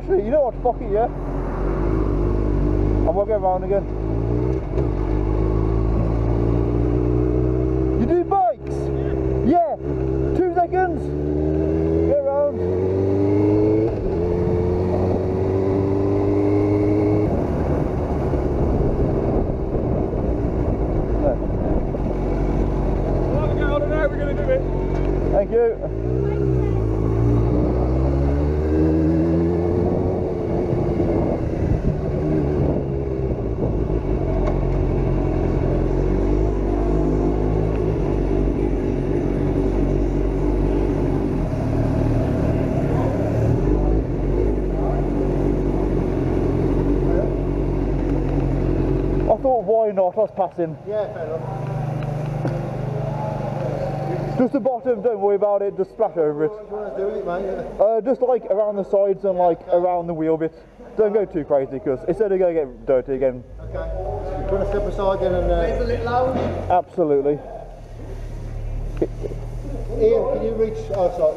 Actually, you know what? Fuck it, yeah. I'm gonna go around again. You do bikes? Yeah. 2 seconds. Go around. I don't know, we're going to do it. Thank you. I thought, why not? I was passing. Yeah, fair enough. Just the bottom, don't worry about it, just splash over it. What do you want to do with it, mate? Just like around the sides and like around the wheel bit. Don't go too crazy because it's only going to get dirty again. Okay. Do you want to step aside then and... Raise a little loud? Absolutely. Ian, can you reach... Oh, sorry.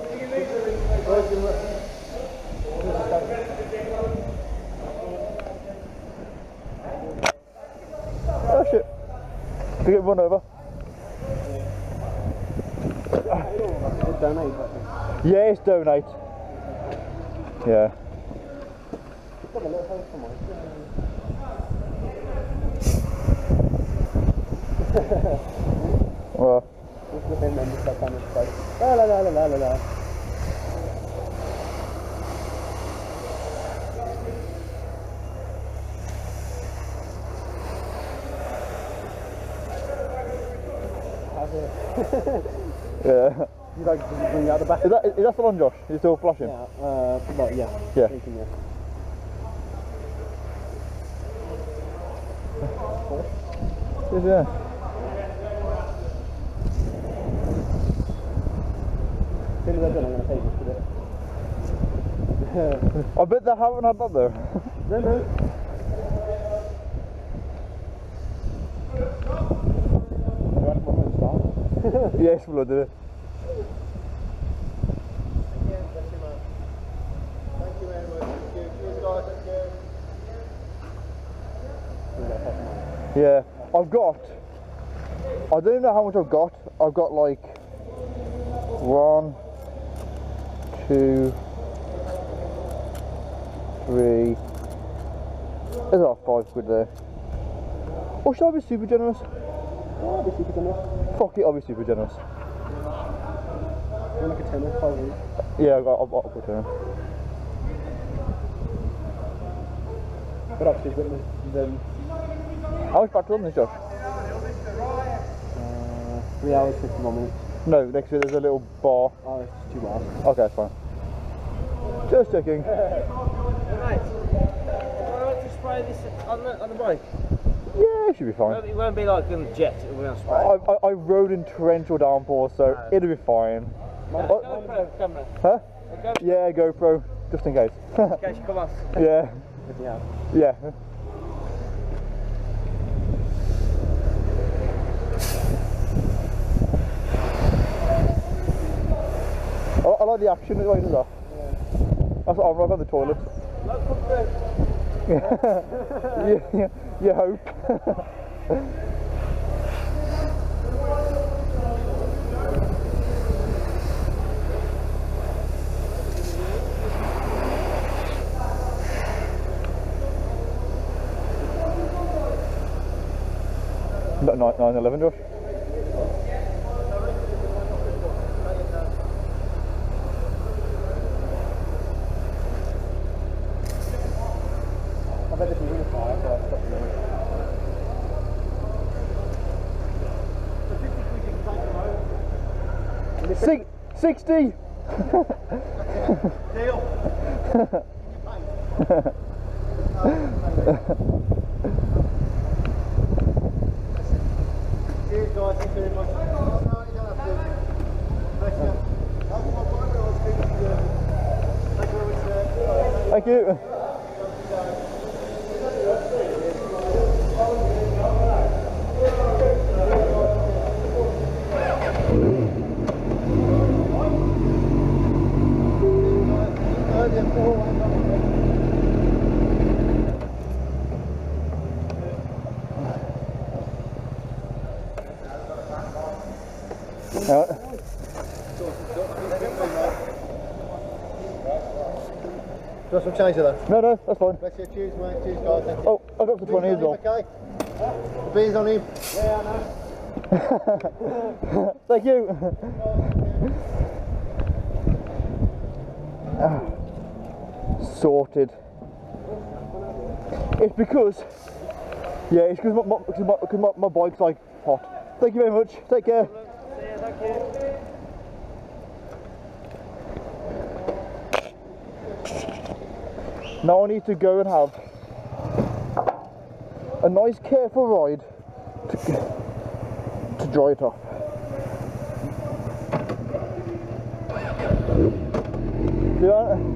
Where's the... Oh shit. Did you get run over? Donate. Yeah, it's donate. Yeah. Well. La la la la la la la. Yeah. You like to bring out the back? Is that still on, Josh? You're still flashing? Yeah, well, yeah. Yeah. Thinking, yeah. Yeah. As soon as I'm done, I'm going to take this with it. I bet they haven't had that though. No, no. Yes, blood did it. Thank you very much. Thank you. Cheers, guys. Thank you. Yeah, I've got, I don't even know how much I've got. I've got like 1, 2, 3, there's about 5 quid there. Or should I be super generous? Yeah, I'll be super generous. Fuck it, I'll be super generous. You want like a tenner, 5 weeks? Yeah, I'll put it in. But obviously, then How much battery on this, Josh? 3 hours, 51 minutes. No, next to it there's a little bar. Oh, it's 2 bars. Okay, fine. Just checking. Right. Do I want to spray this on the bike? Yeah, it should be fine. It won't be like on the jet, it will be on spray. I rode in torrential downpour, so it'll be fine. GoPro camera. Huh? A GoPro. Yeah, GoPro, just in case. In case you come off. Yeah. Yeah. Yeah. I like the action as well, does that? Yeah. That's what I'm like on the toilet. Look, come through. You hope. Not 9/11, Josh. I bet this is really fire, so I'll stop there. 60! Deal! Cheers guys, thank you very much. No, you don't have to. Bless you. That's my partner I was speaking to. Thank you very much. Thank you. Yeah. want some change of that? No, no, that's fine. Bless you, cheers mate, cheers guys, thank you. Oh, I've got the 20 as well. Okay? The beer's on him. Yeah, I know. Thank you. Sorted. It's because, yeah, it's because my bike's like hot. Thank you very much. Take care. See you, thank you. Now I need to go and have a nice careful ride to dry it off. See that?